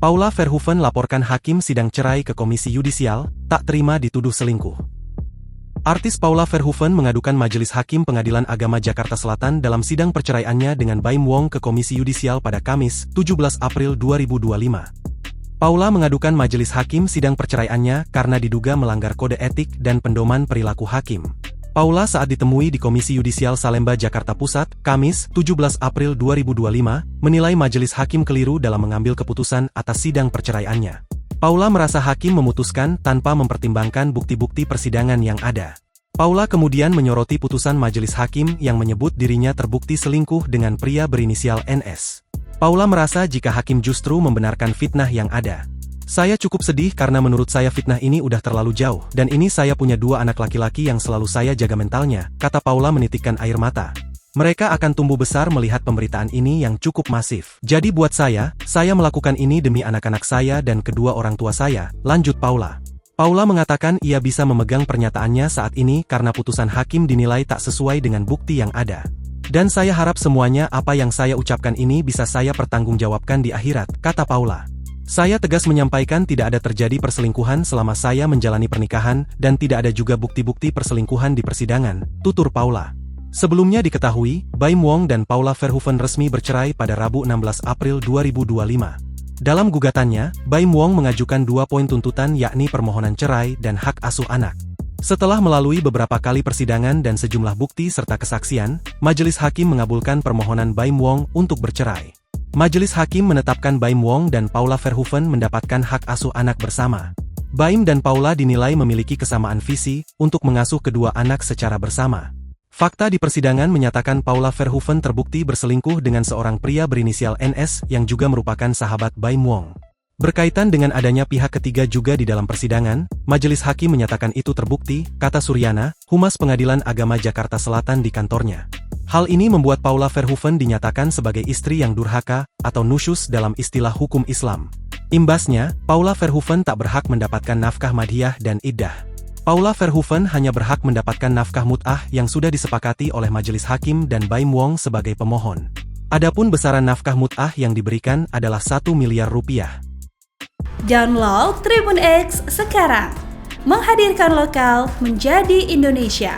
Paula Verhoeven laporkan hakim sidang cerai ke Komisi Yudisial, tak terima dituduh selingkuh. Artis Paula Verhoeven mengadukan Majelis Hakim Pengadilan Agama Jakarta Selatan dalam sidang perceraiannya dengan Baim Wong ke Komisi Yudisial pada Kamis, 17 April 2025. Paula mengadukan Majelis Hakim sidang perceraiannya karena diduga melanggar kode etik dan pedoman perilaku hakim. Paula saat ditemui di Komisi Yudisial Salemba, Jakarta Pusat, Kamis, 17 April 2025, menilai Majelis Hakim keliru dalam mengambil keputusan atas sidang perceraiannya. Paula merasa hakim memutuskan tanpa mempertimbangkan bukti-bukti persidangan yang ada. Paula kemudian menyoroti putusan Majelis Hakim yang menyebut dirinya terbukti selingkuh dengan pria berinisial NS. Paula merasa jika hakim justru membenarkan fitnah yang ada. Saya cukup sedih karena menurut saya fitnah ini udah terlalu jauh, dan ini saya punya 2 anak laki-laki yang selalu saya jaga mentalnya, kata Paula menitikkan air mata. Mereka akan tumbuh besar melihat pemberitaan ini yang cukup masif. Jadi buat saya melakukan ini demi anak-anak saya dan kedua orang tua saya, lanjut Paula. Paula mengatakan ia bisa memegang pernyataannya saat ini karena putusan hakim dinilai tak sesuai dengan bukti yang ada. Dan saya harap semuanya apa yang saya ucapkan ini bisa saya pertanggungjawabkan di akhirat, kata Paula. Saya tegas menyampaikan tidak ada terjadi perselingkuhan selama saya menjalani pernikahan dan tidak ada juga bukti-bukti perselingkuhan di persidangan, tutur Paula. Sebelumnya diketahui, Baim Wong dan Paula Verhoeven resmi bercerai pada Rabu 16 April 2025. Dalam gugatannya, Baim Wong mengajukan 2 poin tuntutan yakni permohonan cerai dan hak asuh anak. Setelah melalui beberapa kali persidangan dan sejumlah bukti serta kesaksian, Majelis Hakim mengabulkan permohonan Baim Wong untuk bercerai. Majelis Hakim menetapkan Baim Wong dan Paula Verhoeven mendapatkan hak asuh anak bersama. Baim dan Paula dinilai memiliki kesamaan visi untuk mengasuh kedua anak secara bersama. Fakta di persidangan menyatakan Paula Verhoeven terbukti berselingkuh dengan seorang pria berinisial NS yang juga merupakan sahabat Baim Wong. Berkaitan dengan adanya pihak ketiga juga di dalam persidangan, Majelis Hakim menyatakan itu terbukti, kata Suryana, Humas Pengadilan Agama Jakarta Selatan di kantornya. Hal ini membuat Paula Verhoeven dinyatakan sebagai istri yang durhaka, atau nusyus dalam istilah hukum Islam. Imbasnya, Paula Verhoeven tak berhak mendapatkan nafkah madhiyah dan iddah. Paula Verhoeven hanya berhak mendapatkan nafkah mut'ah yang sudah disepakati oleh Majelis Hakim dan Baim Wong sebagai pemohon. Adapun besaran nafkah mut'ah yang diberikan adalah 1 miliar rupiah. Download Tribun X sekarang, menghadirkan lokal menjadi Indonesia.